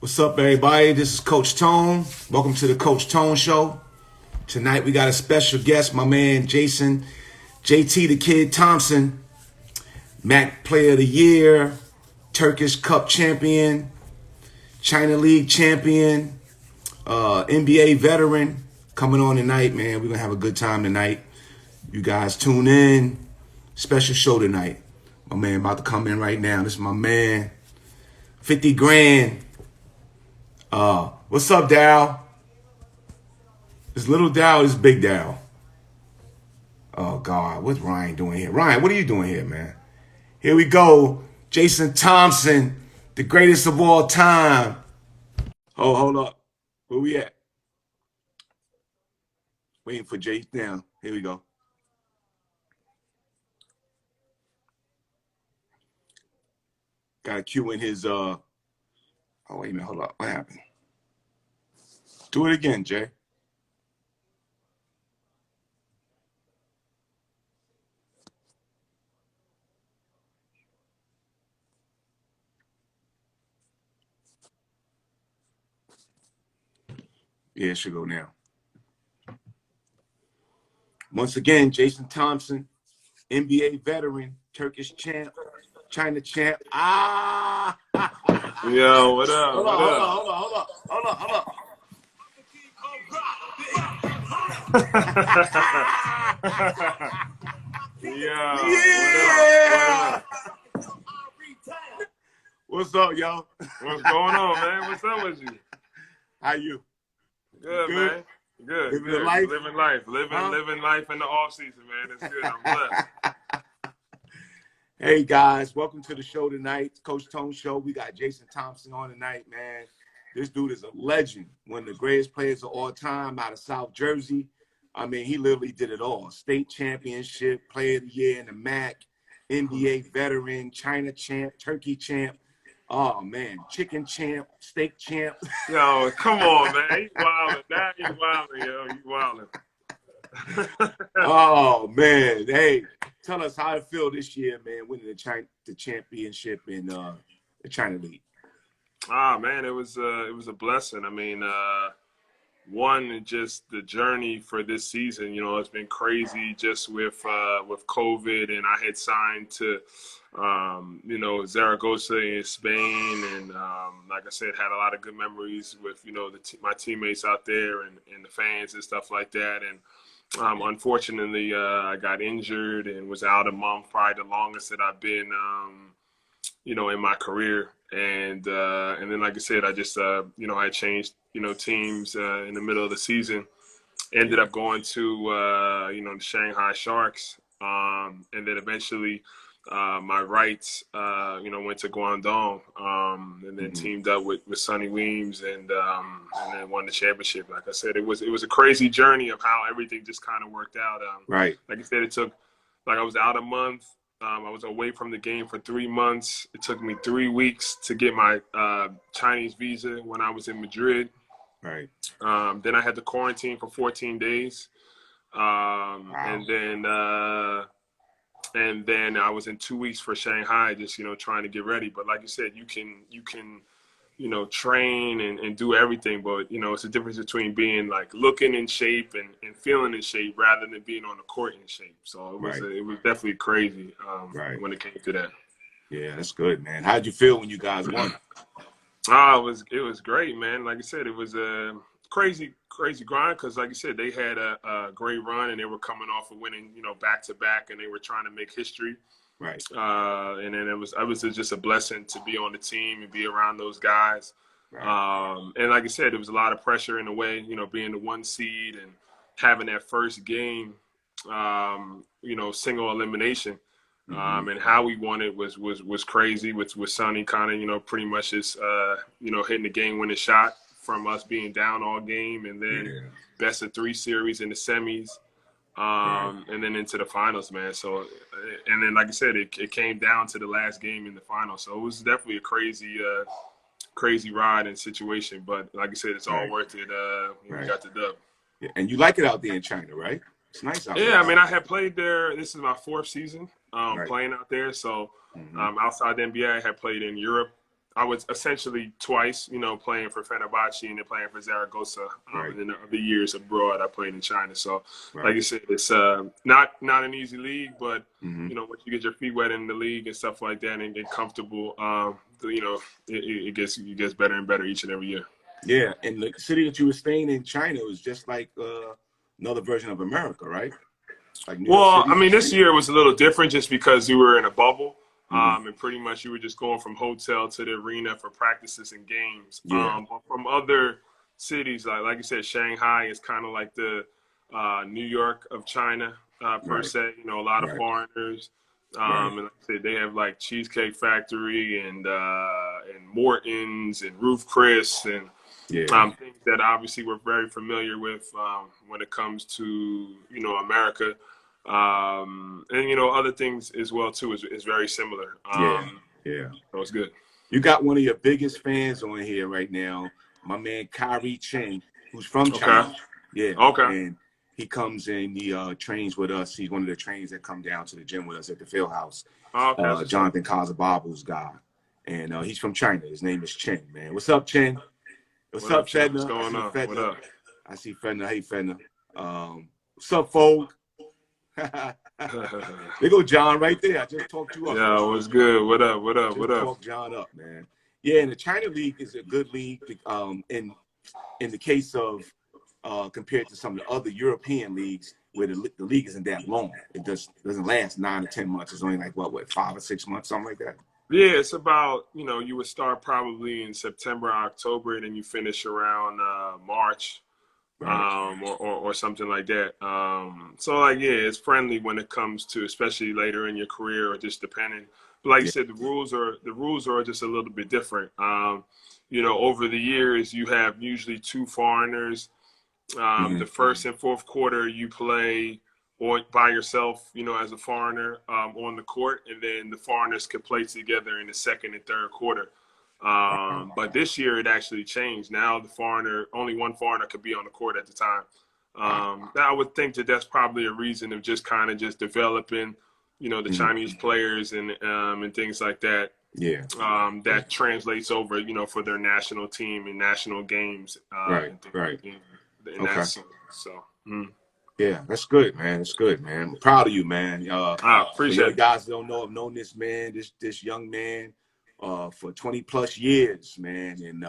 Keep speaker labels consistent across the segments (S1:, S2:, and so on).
S1: What's up, everybody? This is Coach Tone. Welcome to the Coach Tone Show. Tonight we got a special guest, my man Jason, JT the Kid Thompson, MAAC Player of the Year, Turkish Cup Champion, China League Champion, NBA veteran. Coming on tonight, man. We're going to have a good time tonight. You guys tune in. Special show tonight. My man about to come in right now. This is my man. 50 grand. What's up, Dow? This little Dow, this big Dow. Oh, God. What's Ryan doing here? Ryan, what are you doing here, man? Here we go. Jason Thompson, the greatest of all time. Oh, hold up. Where we at? Waiting for Jay now. Here we go. Got to cue in his, oh, wait a minute. Hold up. What happened? Do it again, Jay. Yeah, it should go now. Once again, Jason Thompson, NBA veteran, Turkish champ, China champ. Ah!
S2: Yo, what up?
S1: Hold on.
S2: Yeah.
S1: What's up, y'all?
S2: What's going on, man? What's up with you?
S1: How you?
S2: Good, man. Good.
S1: Living
S2: good.
S1: the life?
S2: Living life. Living life in the off season, man. It's good. I'm blessed.
S1: Hey guys, welcome to the show tonight, Coach Tone Show. We got Jason Thompson on tonight, man. This dude is a legend, one of the greatest players of all time out of South Jersey. I mean, he literally did it all. State championship, player of the year in the MAAC, NBA veteran, China champ, Turkey champ. Oh, man, chicken champ, steak champ.
S2: Yo, come on, man. You wildin'. Now you wildin', yo. You wildin'.
S1: Oh, man. Hey, tell us how it feel this year, man, winning the championship in the China League.
S2: Ah, man, it was a blessing. I mean, one, just the journey for this season, you know, it's been crazy just with COVID, and I had signed to, you know, Zaragoza in Spain, and like I said, had a lot of good memories with, you know, my teammates out there and the fans and stuff like that. And unfortunately, I got injured and was out a month, probably the longest that I've been, you know, in my career. And then, like I said, I just, you know, I changed, you know, teams in the middle of the season. Ended up going to, you know, the Shanghai Sharks. And then eventually my rights, you know, went to Guangdong, and then teamed up with Sonny Weems and then won the championship. Like I said, it was a crazy journey of how everything just kind of worked out.
S1: Right.
S2: Like I said, it took, like I was out a month. I was away from the game for 3 months. It took me 3 weeks to get my Chinese visa when I was in Madrid.
S1: Right.
S2: Then I had to quarantine for 14 days. Wow. And then I was in 2 weeks for Shanghai, just, you know, trying to get ready. But like you said, you can, you know, train and do everything. But, you know, it's a difference between being like looking in shape and feeling in shape rather than being on the court in shape. So it was definitely crazy when it came to that.
S1: Yeah, that's good, man. How'd you feel when you guys won?
S2: It was great, man. Like I said, it was a crazy grind because, like I said, they had a great run and they were coming off of winning, you know, back to back, and they were trying to make history.
S1: Right.
S2: And then it was just a blessing to be on the team and be around those guys. Right. And like I said, there was a lot of pressure in a way, you know, being the 1 seed and having that first game, you know, single elimination. And how we won it was crazy with Sonny kind of, you know, pretty much just, you know, hitting the game-winning shot from us being down all game, and then best of 3 series in the semis. And then into the finals, man. So, and then, like I said, it came down to the last game in the finals. So it was definitely a crazy ride and situation. But like I said, it's all worth it. We got the dub.
S1: Yeah, and you like it out there in China, right? It's nice out there.
S2: Yeah, I mean, I had played there. This is my 4th season playing out there. So outside the NBA, I had played in Europe I was essentially twice, playing for Fenerbahce and then playing for Zaragoza. And then the other years abroad, I played in China. So, like I said, it's not an easy league, but once you get your feet wet in the league and stuff like that and get comfortable, it gets better and better each and every year.
S1: Yeah, and the city that you were staying in, China, was just like another version of America, right? Like New York City.
S2: I mean, this year was a little different just because you were in a bubble. And pretty much you were just going from hotel to the arena for practices and games.
S1: Yeah.
S2: But from other cities, like you said, Shanghai is kind of like the New York of China, per se. A lot of foreigners. And like I said, they have like Cheesecake Factory and Morton's and Ruth Chris and things that obviously we're very familiar with when it comes to, America. And other things as well too is very similar. So it's good.
S1: You got one of your biggest fans on here right now, my man Kyrie Chen, who's from China. And he comes in, he trains with us. He's one of the trainers that come down to the gym with us at the field house. Jonathan Kazababu's guy, and he's from China. His name is Chen, man. What's up, Chen? What's up, Fedna?
S2: What's going on? What up?
S1: I see Fedna. Hey, Fedna. What's up, Fold? There go John right there. I just talked you up.
S2: Yeah, what's good? What up? What up? What up?
S1: Talk John up, man. Yeah, and the China League is a good league. In the case of compared to some of the other European leagues, where the league isn't that long. It doesn't last 9 to 10 months. It's only like what 5 or 6 months, something like that.
S2: Yeah, it's about you would start probably in September, October, and then you finish around March. Or something like that. So it's friendly when it comes to, especially later in your career or just depending. But like you said, the rules are just a little bit different. Over the years, you have usually 2 foreigners. The first and fourth quarter you play or by yourself, as a foreigner on the court, and then the foreigners can play together in the second and third quarter. But this year it actually changed. Now only one foreigner could be on the court at the time. I would think that's probably a reason of just kind of just developing, the Chinese players and things like that.
S1: Yeah.
S2: That translates over, for their national team and national games.
S1: Right.
S2: In that sense. So.
S1: Yeah, that's good, man. That's good, man. I'm proud of you, man.
S2: I appreciate it.
S1: Guys don't know, I've known this man, this young man. For 20 plus years, man, and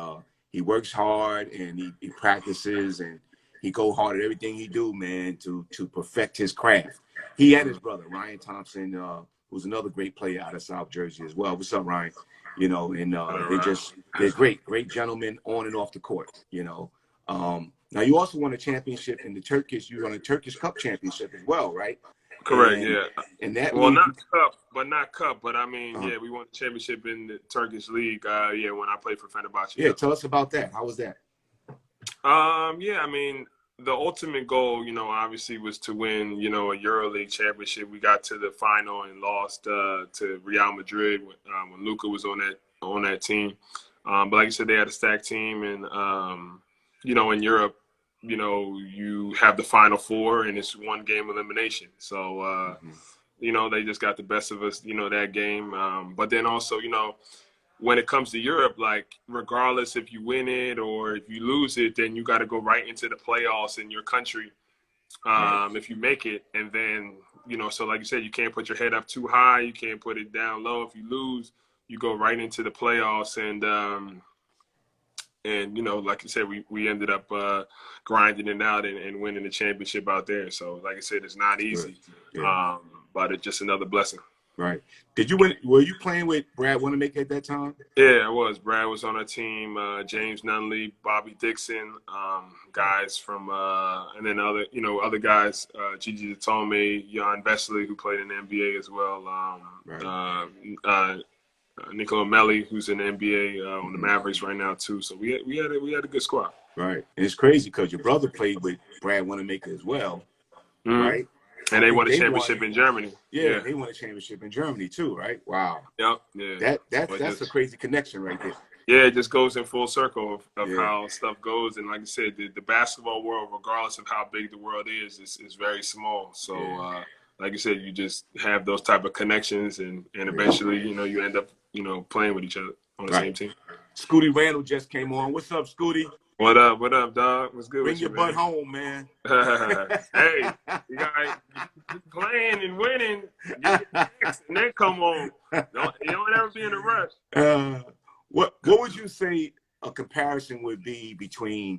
S1: he works hard and he practices and he go hard at everything he do, man, to perfect his craft. He and his brother Ryan Thompson, who's another great player out of South Jersey as well. What's up, Ryan? They're great gentlemen on and off the court. Now you also won a championship in the Turkish. You won a Turkish Cup Championship as well, right?
S2: Correct.
S1: And that
S2: not cup, but I mean, we won the championship in the Turkish league. When I played for Fenerbahce.
S1: Yeah, tell us about that. How was that?
S2: I mean, the ultimate goal, obviously was to win, a EuroLeague championship. We got to the final and lost to Real Madrid when Luka was on that team. But like I said, they had a stacked team, and in Europe, you have the Final Four, and it's one game elimination. So, they just got the best of us, that game. But then also, when it comes to Europe, like regardless if you win it or if you lose it, then you got to go right into the playoffs in your country if you make it. And then, so like you said, you can't put your head up too high. You can't put it down low. If you lose, you go right into the playoffs. And like I said, we ended up grinding it out and winning the championship out there. So, like I said, it's not easy, but it's just another blessing.
S1: Right. Did you win? Were you playing with Brad Wanamaker at that time?
S2: Yeah, I was. Brad was on our team. James Nunley, Bobby Dixon, guys from, and then other guys, Gigi Datome, Jan Vesely, who played in the NBA as well. Nicola Melli, who's in the NBA on the Mavericks right now too. So we had a good squad.
S1: Right, and it's crazy because your brother played with Brad Wanamaker as well, right?
S2: And they won a championship in Germany.
S1: Yeah, they won a championship in Germany too, right? Wow.
S2: Yep. Yeah.
S1: That's a crazy connection right there.
S2: Yeah, it just goes in full circle of how stuff goes. And like I said, the basketball world, regardless of how big the world is very small. So, like I said, you just have those type of connections, and eventually, you end up, playing with each other. on the
S1: Right.
S2: same team.
S1: Scooty Randall just came on. What's up, Scooty?
S2: What up? What up, dog? What's good
S1: Bring
S2: with
S1: your
S2: you,
S1: butt
S2: man?
S1: home, man.
S2: Hey, you got playing and winning. Get next and then come on. You don't ever be in a rush.
S1: What would you say a comparison would be between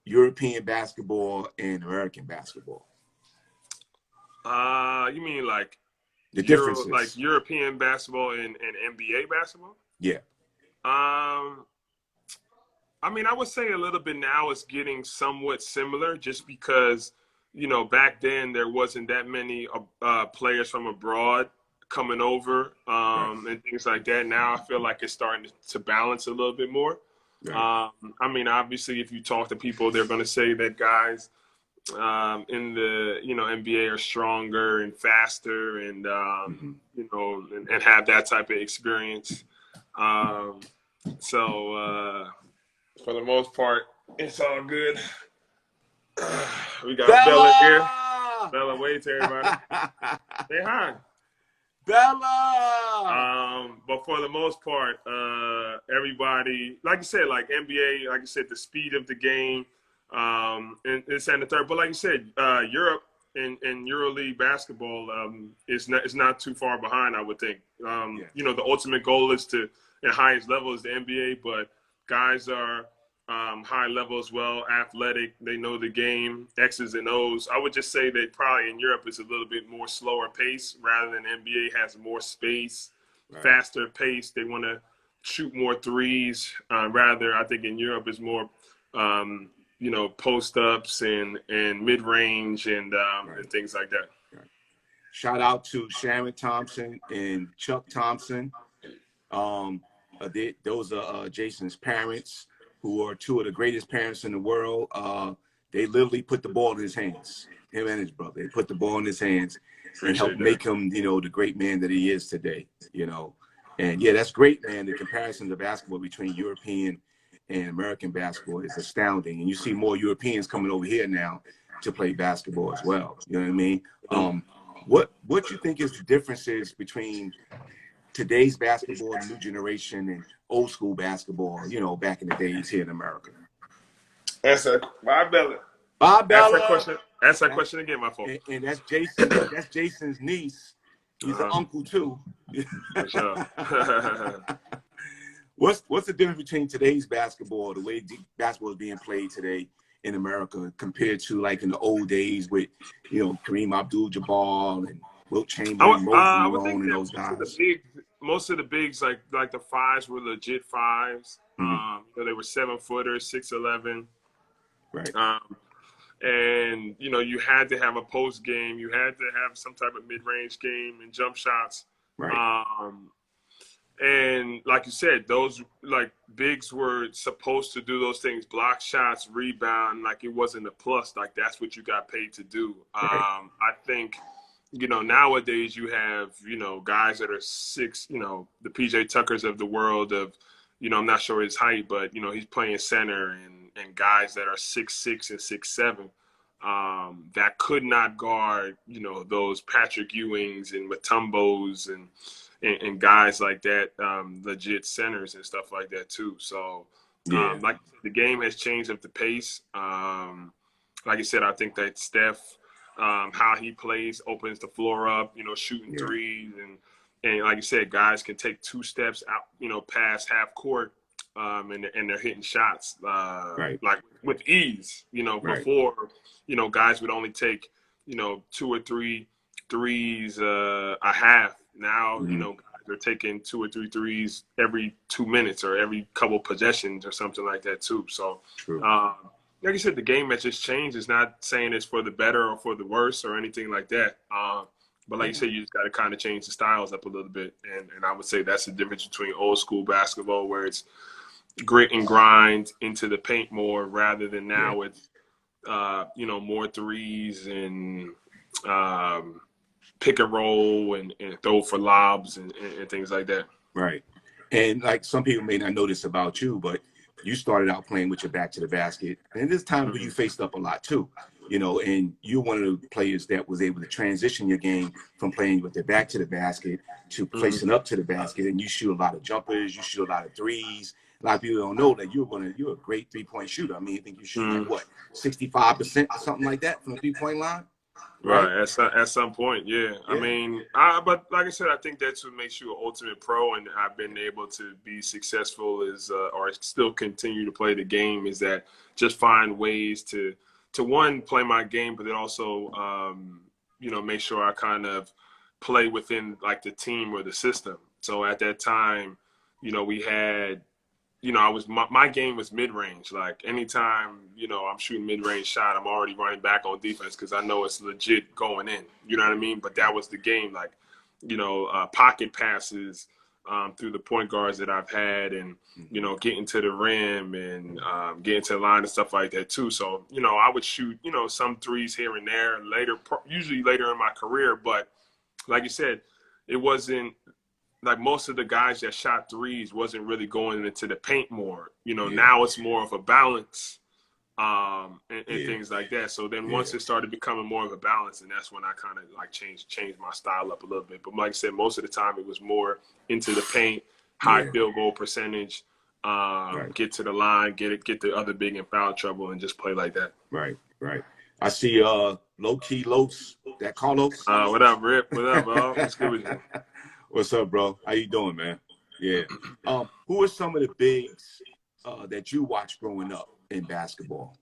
S1: European basketball and American basketball?
S2: You mean like
S1: The differences.
S2: European basketball and NBA basketball?
S1: Yeah.
S2: I mean, I would say a little bit now it's getting somewhat similar just because, back then there wasn't that many players from abroad coming over and things like that. Now I feel like it's starting to balance a little bit more.
S1: Right.
S2: I mean, obviously, if you talk to people, they're going to say that guys in the, NBA are stronger and faster and, and have that type of experience. For the most part, it's all good. We got Bella here. Bella, wave to everybody. Say hi.
S1: Bella!
S2: But for the most part, everybody, like you said, like NBA, like you said, the speed of the game, and this and the third. But like you said, Europe and EuroLeague basketball is not too far behind, I would think. The ultimate goal is to, the highest level is the NBA, but guys are high level as well, athletic. They know the game, X's and O's. I would just say that probably in Europe it's a little bit more slower pace rather than NBA has more space, faster pace. They want to shoot more threes. Rather, I think in Europe it's more, post-ups and mid-range and things like that.
S1: Shout out to Sharon Thompson and Chuck Thompson. Those are Jason's parents, who are two of the greatest parents in the world. They literally put the ball in his hands, him and his brother. They put the ball in his hands and helped make him, the great man that he is today, And yeah, that's great, man. The comparisons of basketball between European and American basketball is astounding. And you see more Europeans coming over here now to play basketball as well. You know what I mean? What you think is the differences between today's basketball, the new generation, and old school basketball, back in the days here in America?
S2: Answer. Bob Bella. Ask that question again, my folks.
S1: And that's Jason. That's Jason's niece. He's an uncle too.
S2: For sure.
S1: What's the difference between today's basketball, the way basketball is being played today in America, compared to like in the old days with, Kareem Abdul-Jabbar and Wilt Chamberlain, Malone, and those guys?
S2: Most of the bigs, like the fives, were legit fives. They were 7-footers, 6'11".
S1: Right.
S2: And you had to have a post game. You had to have some type of mid-range game and jump shots.
S1: Right.
S2: And like you said, those bigs were supposed to do those things: block shots, rebound. Like it wasn't a plus. Like that's what you got paid to do.
S1: Right.
S2: I think. Nowadays you have, guys that are 6, the PJ Tuckers of the world of, I'm not sure his height, but, he's playing center and guys that are 6'6" and 6'7", that could not guard, those Patrick Ewings and Mutombos and guys like that, legit centers and stuff like that too. So, like the game has changed at the pace. Like I said, I think that Steph, how he plays opens the floor up, shooting threes. And like you said, guys can take 2 steps out, past half court, and they're hitting shots, like with ease, before, guys would only take, 2 or 3 threes a half. Now, guys are taking 2 or 3 threes every 2 minutes or every couple possessions or something like that too. So, like you said, the game has just changed. It's not saying it's for the better or for the worse or anything like that. But like you said, you just got to kind of change the styles up a little bit. And I would say that's the difference between old school basketball, where it's grit and grind into the paint more, rather than now with, more threes and pick and roll and throw for lobs and things like that.
S1: Right. And like some people may not know this about you, but you started out playing with your back to the basket. And there's times where you faced up a lot too. and you're one of the players that was able to transition your game from playing with the back to the basket to placing up to the basket, and you shoot a lot of jumpers, you shoot a lot of threes. A lot of people don't know that you're a great 3-point shooter. I mean, I think you shoot like what, 65% or something like that from the 3-point line, right?
S2: At some point, yeah. I mean, but like I said, I think that's what makes you an ultimate pro, and I've been able to be successful or still continue to play the game, is that just find ways to one, play my game, but then also make sure I kind of play within like the team or the system. So at that time, we had, my game was mid-range. Like anytime, I'm shooting mid-range shot, I'm already running back on defense because I know it's legit going in. You know what I mean? But that was the game. Like, pocket passes through the point guards that I've had, and, getting to the rim and getting to the line and stuff like that too. So, I would shoot, some threes here and there usually later in my career. But like you said, it wasn't, like most of the guys that shot threes wasn't really going into the paint more. Now it's more of a balance and things like that. So then once it started becoming more of a balance, and that's when I kind of like changed my style up a little bit. But like I said, most of the time it was more into the paint, high field goal percentage, get to the line, get the other big in foul trouble, and just play like that.
S1: Right. I see low-key Los, that Carlos.
S2: What up, Rip? What up, bro? What's good with you?
S1: What's up, bro? How you doing, man? Yeah. Who are some of the bigs that you watched growing up in basketball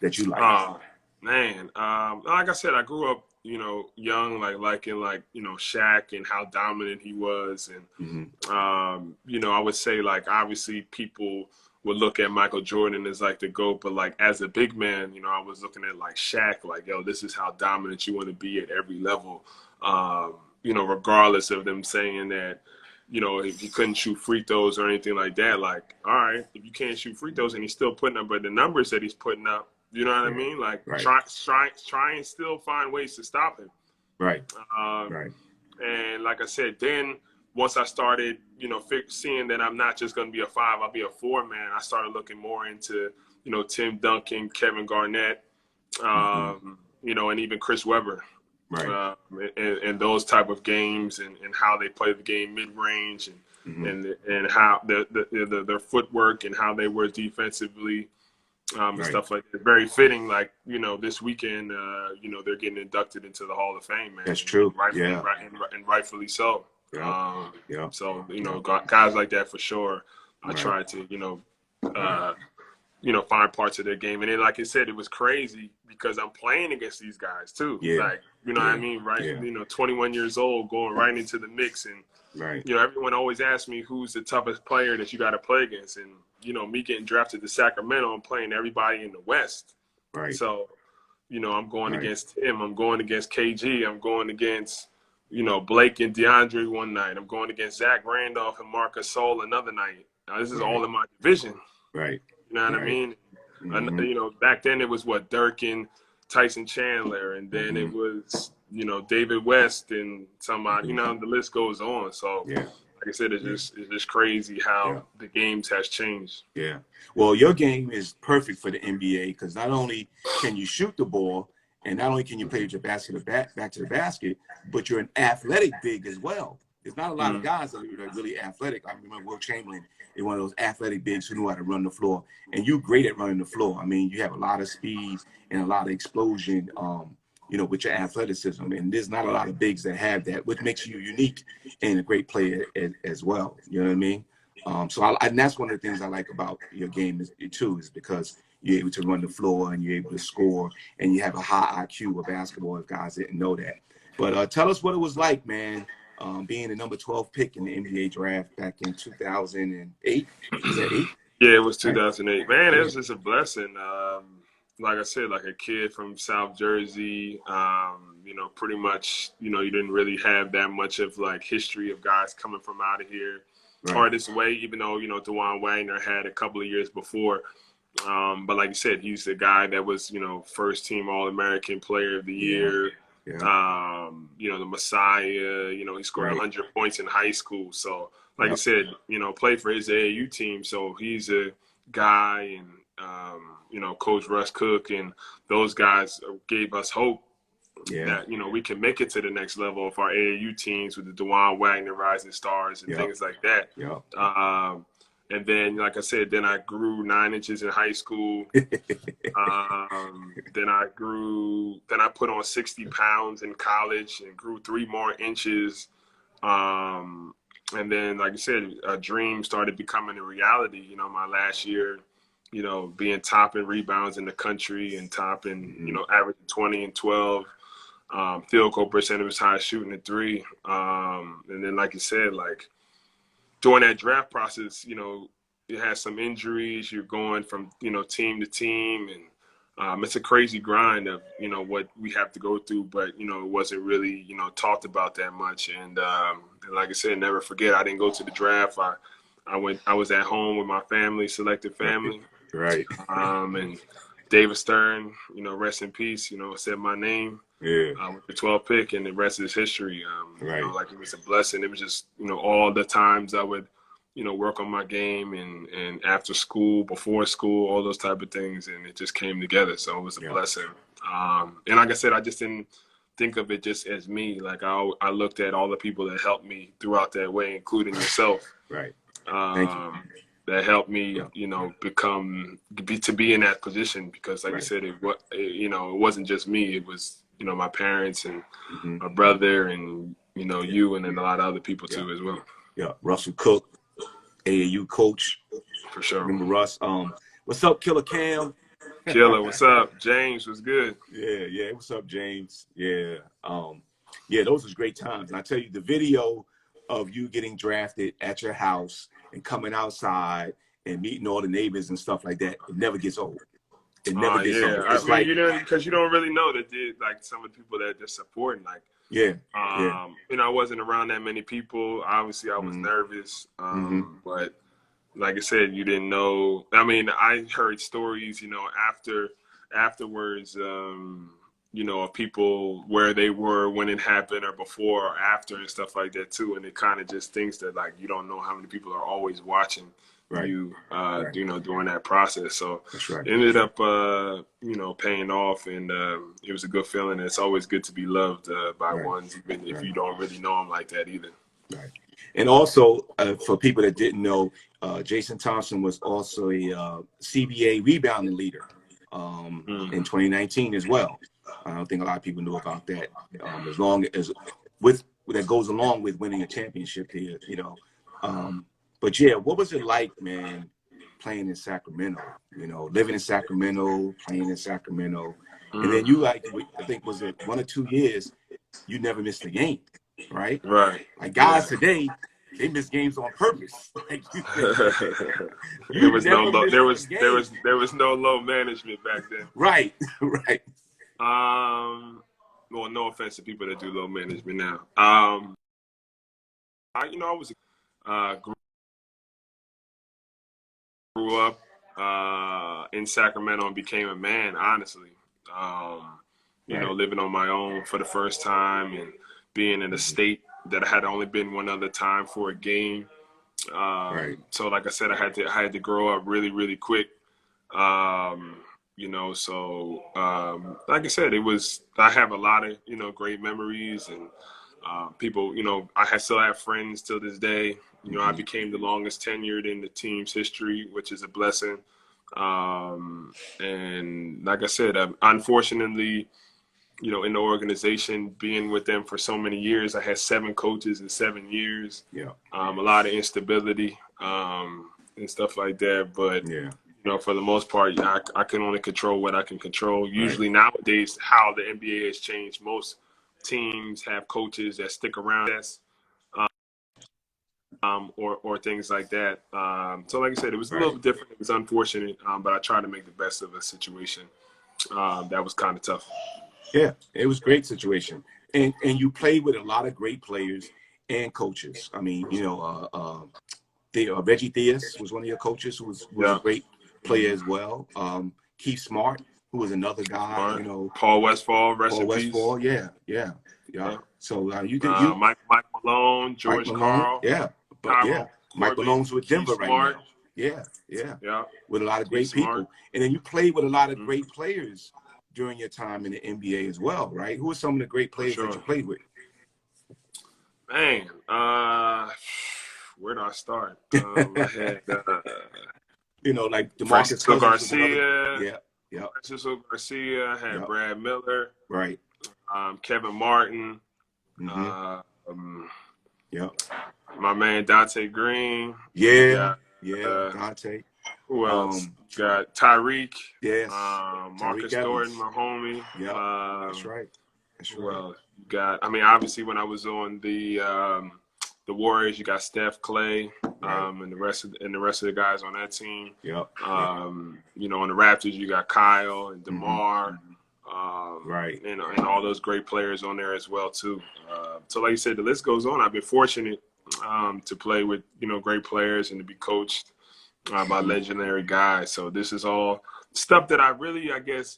S1: that you like?
S2: Man, like I said, I grew up, young, liking Shaq and how dominant he was, and I would say like obviously people would look at Michael Jordan as like the GOAT, but like as a big man, I was looking at like Shaq, like, yo, this is how dominant you want to be at every level. Regardless of them saying that, if you couldn't shoot free throws or anything like that, like, all right, if you can't shoot free throws and he's still putting up, but the numbers that he's putting up, you know what I mean? Like, try and still find ways to stop him.
S1: Right.
S2: And like I said, then once I started, seeing that I'm not just going to be a 5, I'll be a 4 man, I started looking more into, Tim Duncan, Kevin Garnett, and even Chris Webber.
S1: Right.
S2: And those type of games and how they play the game mid-range and how their footwork and how they were defensively and stuff like that. Very fitting, like, this weekend, they're getting inducted into the Hall of Fame, man.
S1: That's true.
S2: And rightfully so. So, guys like that for sure, I try to, find parts of their game. And then, like I said, it was crazy because I'm playing against these guys too. Like, what I mean? Right. 21 years old, going right into the mix. And, everyone always asks me who's the toughest player that you got to play against. And, me getting drafted to Sacramento, I'm playing everybody in the West.
S1: Right.
S2: So, I'm going against him. I'm going against KG. I'm going against, Blake and DeAndre one night. I'm going against Zach Randolph and Marcus Sol another night. Now, this is all in my division.
S1: Right.
S2: You know what I mean? Back then it was Dirk and Tyson Chandler, and then it was, David West and somebody, the list goes on. So, like I said, it's just crazy how the games has changed.
S1: Yeah. Well, your game is perfect for the NBA because not only can you shoot the ball and not only can you play with your basket back to the basket, but you're an athletic big as well. There's not a lot of guys that are really athletic. I remember Will Chamberlain is one of those athletic bigs who knew how to run the floor. And you're great at running the floor. I mean, you have a lot of speed and a lot of explosion, with your athleticism. And there's not a lot of bigs that have that, which makes you unique and a great player as well. You know what I mean? And that's one of the things I like about your game is because you're able to run the floor and you're able to score and you have a high IQ of basketball if guys didn't know that. But tell us what it was like, man. Being the number 12 pick in the NBA draft back in 2008. Was that 8?
S2: Yeah, it was 2008. Man, it was just a blessing. Like I said, like a kid from South Jersey, pretty much, you didn't really have that much of like history of guys coming from out of here or this way, even though, DeJuan Wagner had a couple of years before. But like you said, he's the guy that was, first team All-American Player of the Year. The Messiah, he scored 100 points in high school. So, like I said, played for his AAU team. So he's a Guy and Coach Russ Cook, and those guys gave us hope that we can make it to the next level of our AAU teams with the DeJuan Wagner Rising Stars and things like that. And then, like I said, then I grew 9 inches in high school. Then I put on 60 pounds in college and grew 3 more inches. And then, like I said, a dream started becoming a reality, my last year, being top in rebounds in the country and top in, averaging 20 and 12. Field goal percentage was high, shooting at 3. And then, like you said, like during that draft process, you had some injuries. You're going from, team to team, and it's a crazy grind of, what we have to go through. But, it wasn't really, talked about that much. And like I said, never forget, I didn't go to the draft. I was at home with my family, selected family.
S1: Right.
S2: And David Stern, rest in peace, said my name. With the 12th pick, and the rest is history. Like it was a blessing. It was just, all the times I would, work on my game and after school, before school, all those type of things. And it just came together. So it was a blessing. And like I said, I just didn't think of it just as me. Like I looked at all the people that helped me throughout that way, including yourself.
S1: Right. Thank you.
S2: That helped me, to be in that position, because like I said, it wasn't just me. It was, my parents and my brother and, you, and then a lot of other people too as well.
S1: Yeah. Russell Cook, AAU coach.
S2: For sure.
S1: Remember Russ? What's up, Killer Cam?
S2: Killer, what's up? James was good.
S1: Yeah. What's up, James? Yeah. Those was great times. And I tell you, the video of you getting drafted at your house and coming outside and meeting all the neighbors and stuff like that, it never gets old. It never gets old. It's like,
S2: because you don't really know that like some of the people that they're supporting, like, I wasn't around that many people. Obviously, I was nervous, but like I said, you didn't know. I mean, I heard stories, afterwards, of people where they were when it happened or before or after and stuff like that too. And it kind of just thinks that, like, you don't know how many people are always watching you, during that process. So it ended up, paying off, and it was a good feeling. It's always good to be loved by ones, even if you don't really know them like that either.
S1: Right. And also, for people that didn't know, Jason Thompson was also a Cba Rebounding Leader in 2019 as well. I don't think a lot of people knew about that. As long as that goes along with winning a championship here, But yeah, what was it like, man, playing in Sacramento? Living in Sacramento, playing in Sacramento, and then you, like, I think, was it 1 or 2 years, you never missed a game, right?
S2: Right.
S1: Like guys today, they miss games on purpose. Like,
S2: there was no low management back then.
S1: Right.
S2: Well, no offense to people that do low management now. I was grew up in Sacramento and became a man, honestly. Living on my own for the first time and being in a state that I had only been one other time for a game. So like I said, I had to grow up really, really quick. Like I said, I have a lot of, great memories, and people, I still have friends till this day. I became the longest tenured in the team's history, which is a blessing. And like I said, unfortunately, in the organization, being with them for so many years, I had 7 coaches in 7 years. A lot of instability and stuff like that. But for the most part, I can only control what I can control. Usually nowadays, how the NBA has changed, most teams have coaches that stick around or things like that. So like I said, it was a little bit different. It was unfortunate, but I tried to make the best of a situation that was kind of tough.
S1: Yeah, it was a great situation. And you played with a lot of great players and coaches. I mean, Reggie Theus was one of your coaches who was a great player as well. Keith Smart, who was another guy,
S2: Paul Westphal, rest in peace.
S1: Yeah. So
S2: Mike Malone, George Carl.
S1: Mike Malone's with Denver right now. Yeah, yeah.
S2: Yeah,
S1: With a lot of
S2: he's
S1: great
S2: smart.
S1: people. And then you played with a lot of
S2: Mm-hmm.
S1: great players during your time in the NBA as well, right? Who are some of the great
S2: For
S1: players that you
S2: sure.
S1: played with?
S2: Man, where do I start? I had
S1: You know, like DeMarcus
S2: Francisco
S1: Cousins was another.
S2: Garcia.
S1: Yeah, yep,
S2: Francisco Garcia. I had
S1: yep,
S2: Brad Miller.
S1: right.
S2: Kevin Martin.
S1: Mm-hmm.
S2: Um,
S1: Yep.
S2: my man Dante Green. You
S1: Yeah,
S2: got
S1: yeah, Dante.
S2: who else?
S1: Um,
S2: You got Tyreek.
S1: yes, Tariq
S2: Marcus Thornton,
S1: Evans.
S2: my homie.
S1: Yep, that's right. That's
S2: Who
S1: right.
S2: else? You got, I mean, obviously when I was on the Warriors, you got Steph, Clay,
S1: Right.
S2: and the rest of the guys on that team.
S1: Yep. Yep.
S2: You know, on the Raptors, you got Kyle and
S1: Mm-hmm.
S2: DeMar,
S1: Right.
S2: and all those great players on there as well too. So, like you said, the list goes on. I've been fortunate to play with great players and to be coached by legendary guys. So this is all stuff that I really, I guess,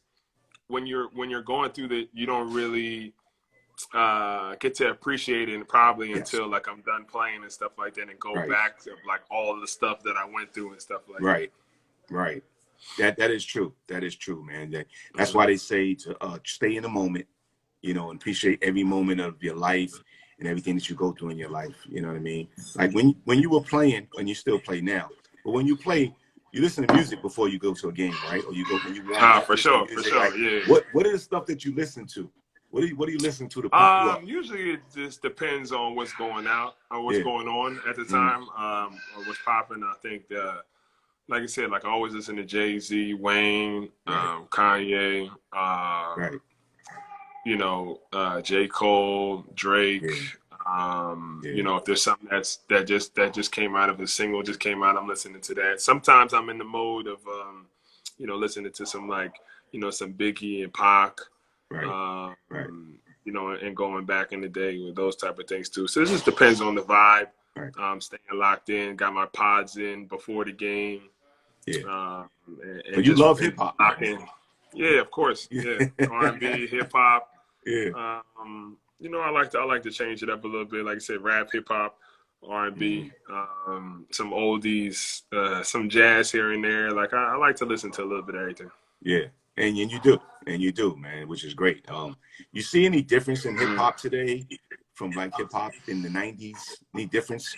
S2: when you're going through that, you don't really get to appreciate it probably
S1: Yes.
S2: until like I'm done playing and stuff like that, and go
S1: Right.
S2: back to like all the stuff that I went through and stuff like
S1: Right.
S2: that.
S1: Right. That is true. That is true, man. That's why they say to stay in the moment, you know, and appreciate every moment of your life and everything that you go through in your life. You know what I mean? Like when you were playing, and you still play now, but when you play, you listen to music before you go to a game, right? Or you go when you warm up.
S2: For sure, for sure,
S1: like,
S2: yeah.
S1: What are the stuff that you listen to? What do you listen to pump you up?
S2: Usually it just depends on what's going out or what's
S1: Yeah.
S2: going on at the time, or what's popping. I think like I said, like I always listen to Jay-Z, Wayne,
S1: Right.
S2: Kanye,
S1: Right.
S2: you know, J. Cole, Drake.
S1: Yeah. Yeah.
S2: You know, if there's something that just came out of a single, just came out, I'm listening to that. Sometimes I'm in the mode of you know, listening to some like, you know, some Biggie and Pac.
S1: Right. Right.
S2: You know, and going back in the day with those type of things too. So it just depends on the vibe.
S1: Right.
S2: Staying locked in, got my pods in before the game.
S1: Yeah.
S2: And
S1: But you
S2: just
S1: love hip hop.
S2: Yeah, of course. Yeah, R&B, hip hop.
S1: Yeah.
S2: You know, I like to change it up a little bit. Like I said, rap, hip hop, R&B, some oldies, some jazz here and there. Like I like to listen to a little bit of everything.
S1: Yeah, and you do, man, which is great. You see any difference in hip hop today from like hip hop in the '90s? Any difference?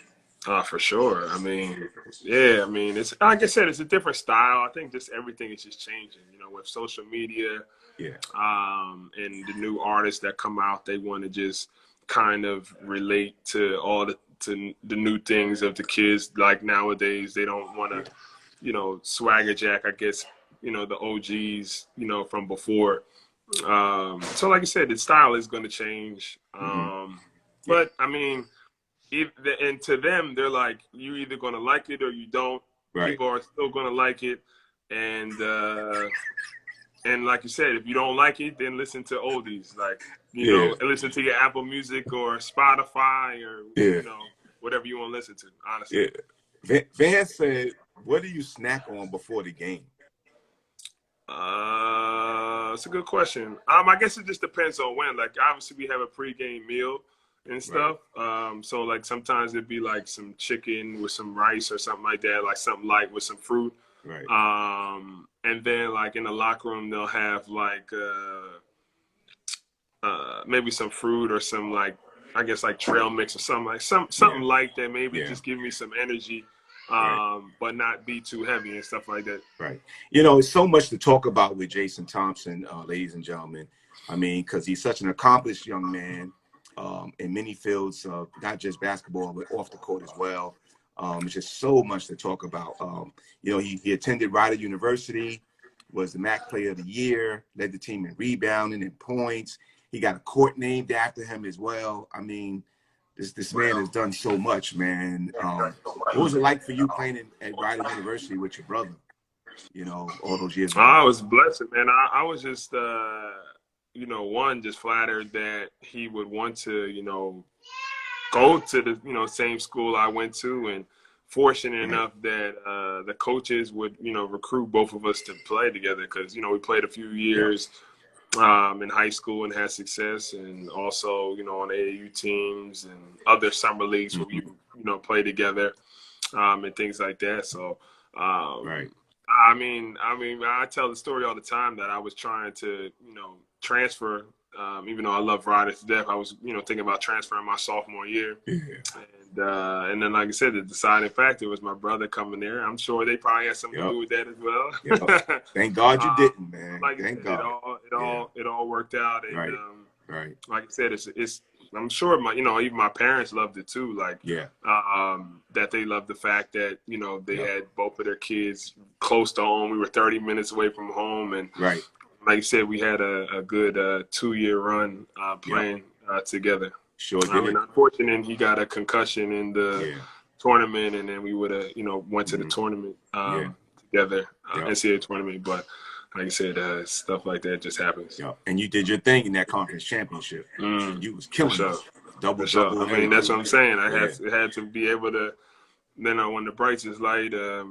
S2: For sure. I mean, yeah. I mean, it's like I said, it's a different style. I think just everything is just changing. You know, with social media,
S1: Yeah.
S2: and the new artists that come out, they want to just kind of relate to the new things of the kids. Like nowadays, they don't want to, you know, swagger jack, I guess, you know, the OGs, you know, from before. So like I said, the style is going to change. But I mean, and to them, they're like, you're either going to like it or you don't.
S1: Right.
S2: People are still going to like it. And like you said, if you don't like it, then listen to oldies. Like, you know, listen to your Apple Music or Spotify or, you know, whatever you want to listen to, honestly.
S1: Yeah. Van said, what do you snack on before the game?
S2: It's a good question. I guess it just depends on when. Like, obviously, we have a pregame meal and stuff. Right. So, like, sometimes it'd be like some chicken with some rice or something like that, like something light with some fruit.
S1: Right.
S2: And then, like, in the locker room, they'll have, like, maybe some fruit or some, like, I guess, like, trail mix or something like that. Maybe just give me some energy. But not be too heavy and stuff like that.
S1: Right. You know, it's so much to talk about with Jason Thompson, ladies and gentlemen. I mean, because he's such an accomplished young man in many fields, not just basketball, but off the court as well. It's just so much to talk about. You know, he attended Rider University, was the MAAC Player of the Year, led the team in rebounding and points. He got a court named after him as well. I mean, this man has done so much, man. What was it like for you playing at Rider University with your brother, you know, all those years ago?
S2: I was blessed, man. I was just, you know, just flattered that he would want to, you know, go to the, you know, same school I went to, and fortunate enough that the coaches would, you know, recruit both of us to play together because, you know, we played a few years in high school and had success, and also, you know, on AAU teams and other summer leagues where we, you know, play together and things like that. So
S1: Right.
S2: I tell the story all the time that I was trying to, transfer. Even though I love riding to death, I was, thinking about transferring my sophomore year.
S1: Yeah.
S2: And then, like I said, the deciding factor was my brother coming there. I'm sure they probably had something to do with that as well.
S1: Yep. Thank God you didn't, man.
S2: Like
S1: Thank
S2: I said,
S1: God.
S2: it all worked out. And
S1: Right. Right.
S2: like I said, it's I'm sure even my parents loved it too. Like that they loved the fact that they had both of their kids close to home. We were 30 minutes away from home, and
S1: right.
S2: Like you said, we had a good 2-year run playing together.
S1: Sure did.
S2: And unfortunately, he got a concussion in the tournament, and then we would have, went to the tournament together, NCAA tournament. But like I said, stuff like that just happens.
S1: Yeah. And you did your thing in that conference championship. You was killing us. Double.
S2: I mean, that's what I'm saying. I had to be able to. Then when the brightest light, I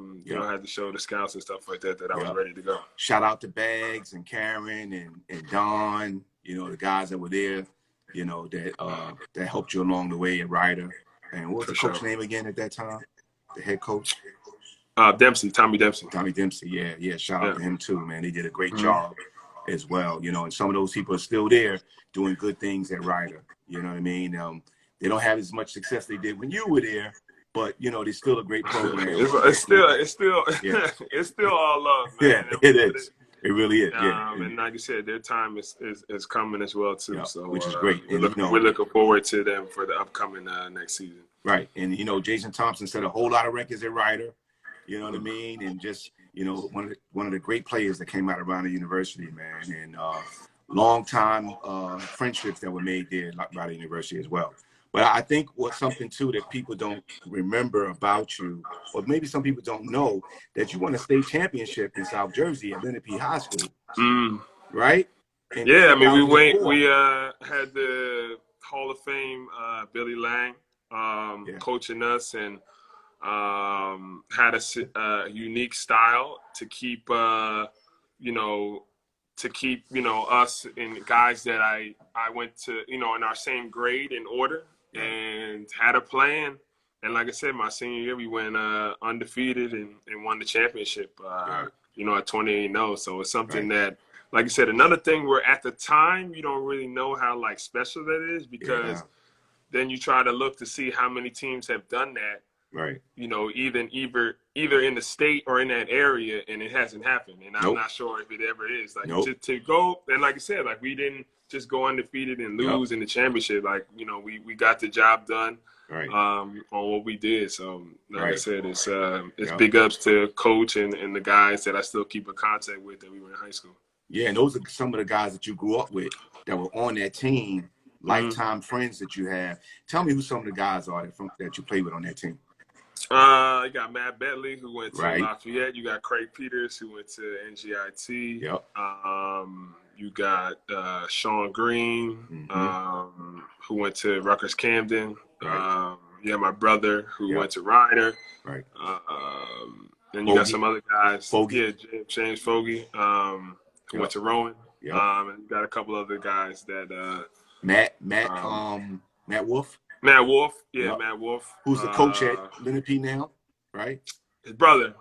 S2: had to show the scouts and stuff like that I was ready to go.
S1: Shout out to Bags and Karen and Don, the guys that were there, that helped you along the way at Ryder. And what was the coach's name again at that time? The head coach?
S2: Dempsey, Tommy Dempsey.
S1: Tommy Dempsey, yeah. Shout out to him too, man. They did a great job as well, and some of those people are still there doing good things at Ryder. You know what I mean? They don't have as much success they did when you were there. But they're still a great program.
S2: It's still all love, man.
S1: Yeah, it is. It really is.
S2: And like you said, their time is coming as well too. So
S1: which is great.
S2: We're looking forward to them for the upcoming next season.
S1: Right, and Jason Thompson set a whole lot of records at Ryder. You know what I mean? And just one of the great players that came out of Ryder University, man, and long time friendships that were made there at Ryder University as well. But I think what's something, too, that people don't remember about you, or maybe some people don't know, that you won a state championship in South Jersey at Leonard P. High School, right? And
S2: we had the Hall of Fame Billy Lang coaching us, and had a unique style to keep, us and guys that I went to, in our same grade in order. And had a plan, and like I said, my senior year we went undefeated and won the championship. At 28-0. So it's something that, like I said, another thing where at the time you don't really know how special that is, because then you try to look to see how many teams have done that. Right. Either in the state or in that area, and it hasn't happened. And I'm not sure if it ever is. To go, and like I said, we didn't just go undefeated and lose in the championship. We got the job done on what we did. So I said, it's big ups to Coach and the guys that I still keep in contact with that we were in high school. Yeah, and those are some of the guys that you grew up with that were on that team, lifetime friends that you have. Tell me who some of the guys are that you played with on that team. You got Matt Bentley, who went to Lafayette. You got Craig Peters, who went to NGIT. Yep. You got Sean Green, who went to Rutgers Camden. My brother, who went to Ryder. Right. Then you got some other guys. Fogey. Yeah, James Fogey, who went to Rowan. Yep. And you got a couple other guys that
S1: Matt Wolf.
S2: Matt Wolf, Matt Wolf.
S1: Who's the coach at Leonard P. now, right?
S2: His brother.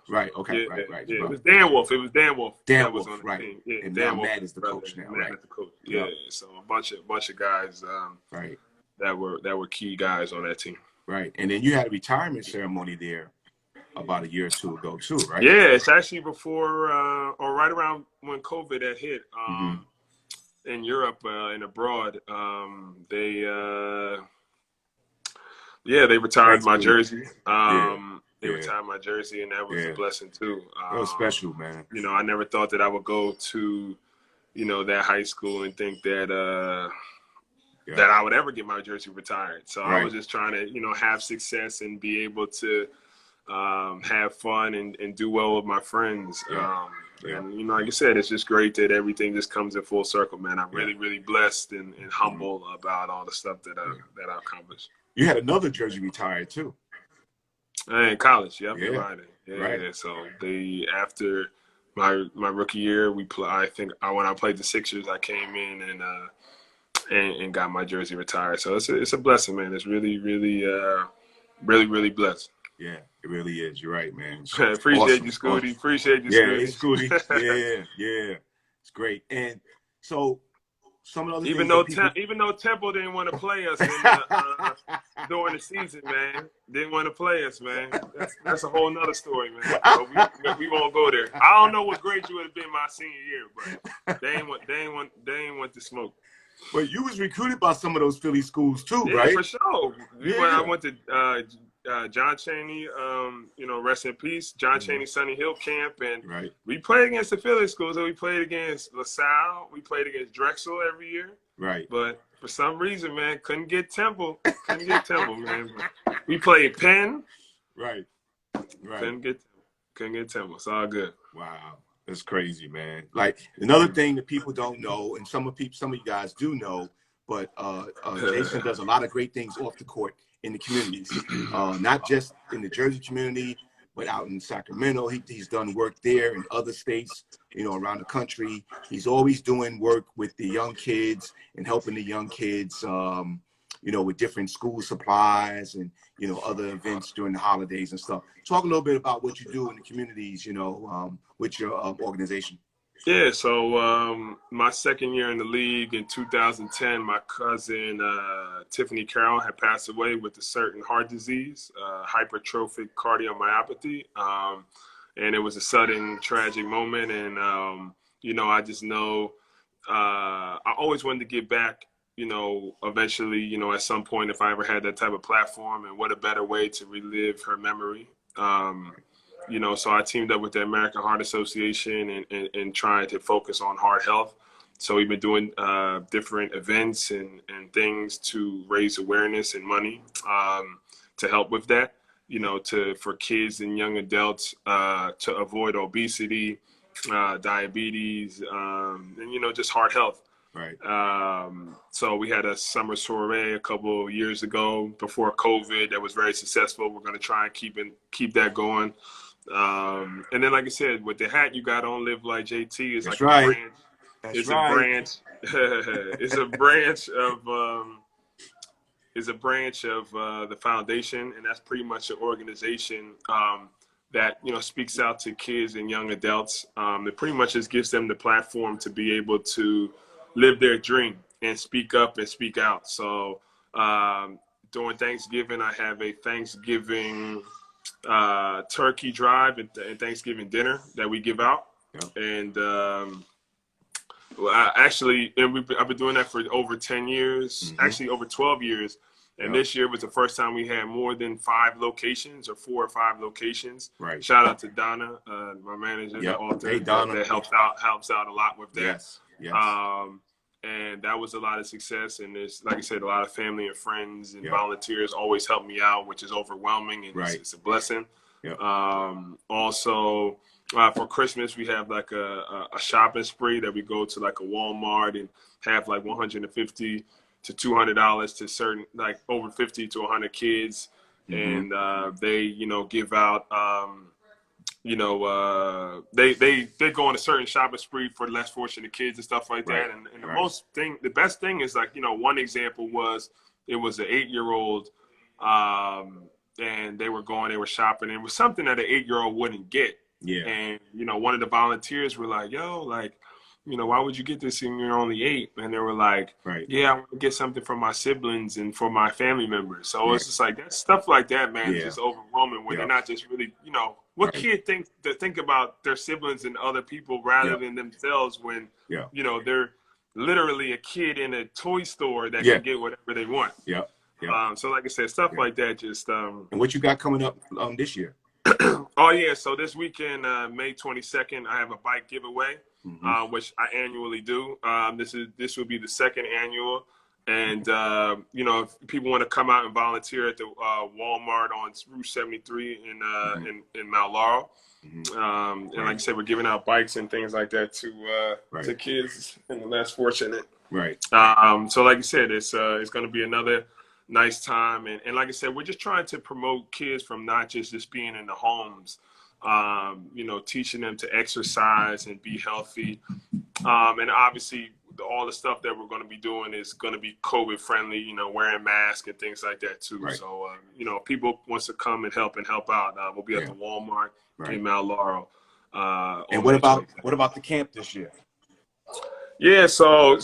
S1: Right, okay, right.
S2: Yeah, it was Dan Wolf.
S1: Dan
S2: Wolf
S1: was
S2: on the
S1: right.
S2: team. Yeah,
S1: and
S2: Dan
S1: now
S2: Wolf
S1: Matt is the coach now, right?
S2: Matt is the coach. Yeah, so a bunch of guys that were key guys on that team.
S1: Right, and then you had a retirement ceremony there about a year or two ago too, right?
S2: Yeah, it's actually before or right around when COVID had hit. In Europe and abroad, they retired my jersey. They retired my jersey, and that was a blessing too.
S1: That was special, man.
S2: I never thought that I would go to, that high school and think that that I would ever get my jersey retired. So I was just trying to, have success and be able to have fun and do well with my friends. And, like you said, it's just great that everything just comes in full circle, man. I'm really, really blessed and humble about all the stuff that I accomplished.
S1: You had another jersey retired, too.
S2: In college, right. Yeah. So after my rookie year, when I played the Sixers, I came in and got my jersey retired. So it's a blessing, man. It's really, really, really, really blessed.
S1: Yeah. It really is. You're right, man. It's
S2: Appreciate you,
S1: awesome.
S2: Scooty.
S1: Awesome.
S2: Appreciate you,
S1: Yeah, hey,
S2: Scooty.
S1: Scooty. Yeah, yeah. It's great. And so some of the other
S2: Even
S1: things
S2: though
S1: that people
S2: Temple didn't want to play us in the during the season, man, didn't want to play us, man. That's a whole nother story, man. But we won't go there. I don't know what grade you would have been my senior year, but they ain't want to smoke.
S1: But you was recruited by some of those Philly schools too,
S2: Yeah,
S1: right?
S2: for sure.
S1: Yeah.
S2: I went to John Chaney, rest in peace, John Chaney Sunny Hill Camp, and
S1: Right.
S2: we played against the Philly schools. So we played against LaSalle. We played against Drexel every year.
S1: Right.
S2: But for some reason, man, couldn't get Temple. Man. But we played Penn.
S1: Right.
S2: Couldn't get Temple. It's all good.
S1: Wow. That's crazy, man. Like another thing that people don't know, and some of you guys do know, but Jason does a lot of great things off the court in the communities, not just in the Jersey community, but out in Sacramento. He's done work there in other states, around the country. He's always doing work with the young kids and helping the young kids, with different school supplies and, other events during the holidays and stuff. Talk a little bit about what you do in the communities, with your organization.
S2: Yeah, so my second year in the league in 2010, my cousin Tiffany Carroll had passed away with a certain heart disease, hypertrophic cardiomyopathy. And it was a sudden tragic moment. And, I just know I always wanted to give back, eventually, at some point, if I ever had that type of platform, and what a better way to relive her memory. So I teamed up with the American Heart Association and trying to focus on heart health. So we've been doing different events and things to raise awareness and money to help with that, for kids and young adults to avoid obesity, diabetes, and, just heart health.
S1: Right.
S2: So we had a summer soiree a couple of years ago before COVID that was very successful. We're going to try and keep that going. And then, like I said, with the hat you got on, Live Like JT is
S1: That's
S2: like
S1: right.
S2: a branch.
S1: That's
S2: It's
S1: right.
S2: a branch. It's a branch of the foundation, and that's pretty much an organization that speaks out to kids and young adults. It pretty much just gives them the platform to be able to live their dream and speak up and speak out. So during Thanksgiving, I have a Thanksgiving turkey drive and Thanksgiving dinner that we give out.
S1: Yep.
S2: And I've been doing that for over 10 years, actually over 12 years. And this year was the first time we had more than 5 locations, or 4 or 5 locations.
S1: Right.
S2: Shout out to Donna, my manager, the author,
S1: hey, Donna.
S2: that helps out a lot with that.
S1: Yes.
S2: And that was a lot of success. And there's, like I said, a lot of family and friends and volunteers always help me out, which is overwhelming, and it's a blessing. Also, for Christmas, we have like a shopping spree that we go to like a Walmart and have like $150 to $200 to certain, like over 50 to 100 kids. And they, give out, they go on a certain shopping spree for less fortunate kids and stuff like that. And the best thing is, like, one example was, it was an 8-year-old, and they were shopping, and it was something that an 8-year-old wouldn't get. Yeah. And, one of the volunteers were like, yo, like, why would you get this and you're only 8? And they were like, yeah, I want to get something for my siblings and for my family members. So it's just like, that stuff like that, man, is just overwhelming when they're not just really, what kid think about their siblings and other people rather than themselves when, they're literally a kid in a toy store that can get whatever they want. So like I said, stuff like that just.
S1: And what you got coming up this year?
S2: Oh, yeah. So this weekend, May 22nd, I have a bike giveaway. Which I annually do. This will be the second annual, and if people want to come out and volunteer at the Walmart on Route 73 in Mount Laurel, and like I said, we're giving out bikes and things like that to kids and the less fortunate. So like I said, it's going to be another nice time, and like I said, we're just trying to promote kids from not just being in the homes. Teaching them to exercise and be healthy. And obviously all the stuff that we're going to be doing is going to be COVID friendly, you know, wearing masks and things like that too.
S1: Right.
S2: So, you know, people wants to come and help out. We'll be at the Walmart in Mount Laurel.
S1: And what about the camp this year?
S2: Yeah, so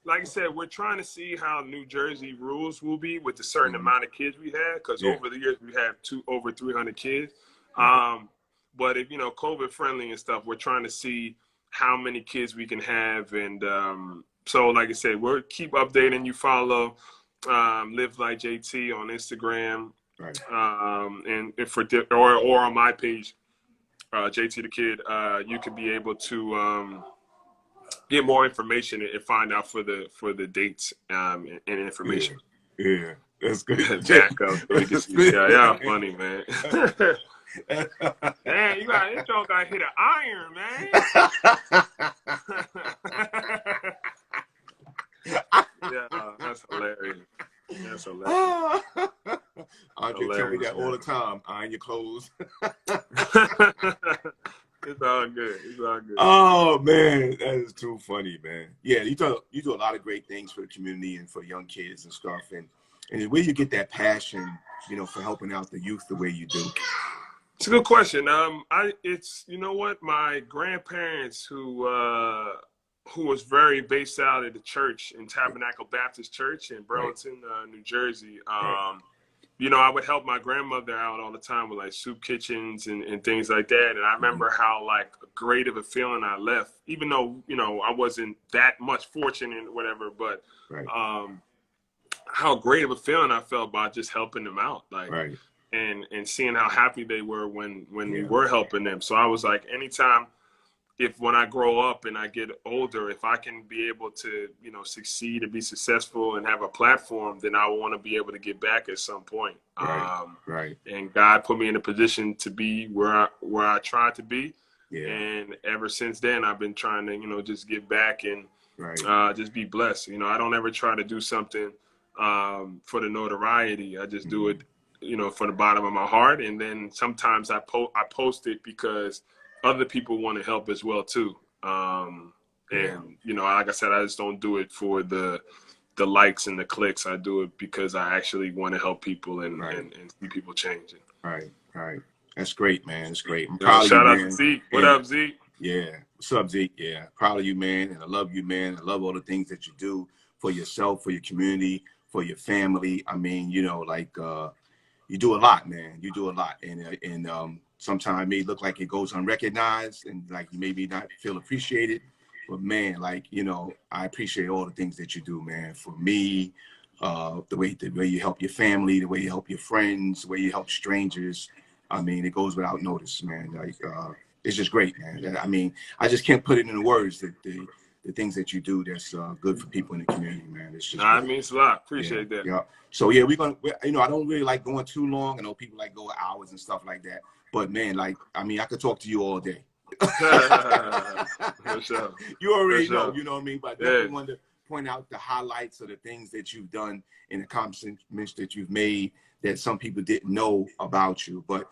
S2: like I said, we're trying to see how New Jersey rules will be with the certain amount of kids we had, because over the years we have over 300 kids. But if, you know, COVID friendly and stuff, we're trying to see how many kids we can have. And so, like I said, we'll keep updating. You follow Live Like JT on Instagram, and or on my page, JT the Kid. You could be able to get more information and find out for the dates and information.
S1: Yeah, that's good.
S2: Jack up so we can see. Yeah, funny, man. Man, this dog got hit an iron, man. Yeah, that's hilarious. That's hilarious.
S1: Andre tell me that all the time. Iron your clothes.
S2: It's all good. It's all good.
S1: Oh man, that is too funny, man. Yeah, you do a lot of great things for the community and for young kids and stuff. And where you get that passion, you know, for helping out the youth the way you do?
S2: It's a good question. It's you know what, my grandparents who was very based out of the church in Tabernacle Baptist Church in Burlington, New Jersey. You know, I would help my grandmother out all the time with like soup kitchens and things like that. And I remember how like great of a feeling I left, even though, you know, I wasn't that much fortunate or whatever, but how great of a feeling I felt about just helping them out. Like, and seeing how happy they were when we were helping them. So I was like, anytime, when I grow up and I get older, if I can be able to, you know, succeed and be successful and have a platform, then I want to be able to get back at some point. And God put me in a position to be where I tried to be. And ever since then, I've been trying to, you know, just give back and just be blessed. You know, I don't ever try to do something for the notoriety. I just do it, you know, from the bottom of my heart. And then sometimes I post it because other people want to help as well too. And you know, like I said, I just don't do it for the likes and the clicks. I do it because I actually want to help people and see people changing.
S1: Right. That's great, man. It's great. I'm
S2: proud of you, shout out to Zeke. What up, Zeke?
S1: Yeah. What's up, Zeke? Yeah. Proud of you, man. And I love you, man. I love all the things that you do for yourself, for your community, for your family. I mean, you know, like you do a lot, man. You do a lot. And sometimes it may look like it goes unrecognized and like you maybe not feel appreciated. But man, like, you know, I appreciate all the things that you do, man. For me, the way you help your family, the way you help your friends, the way you help strangers. I mean, it goes without notice, man. Like, it's just great, man. I mean, I just can't put it into words that the things that you do that's good for people in the community, man. It's just
S2: it means a lot. Appreciate that.
S1: Yeah. So yeah, you know, I don't really like going too long. I know people like go hours and stuff like that. But man, like, I mean, I could talk to you all day.
S2: For sure.
S1: You already know, you know what I mean? But I definitely wanted to point out the highlights of the things that you've done and the accomplishments that you've made that some people didn't know about you. But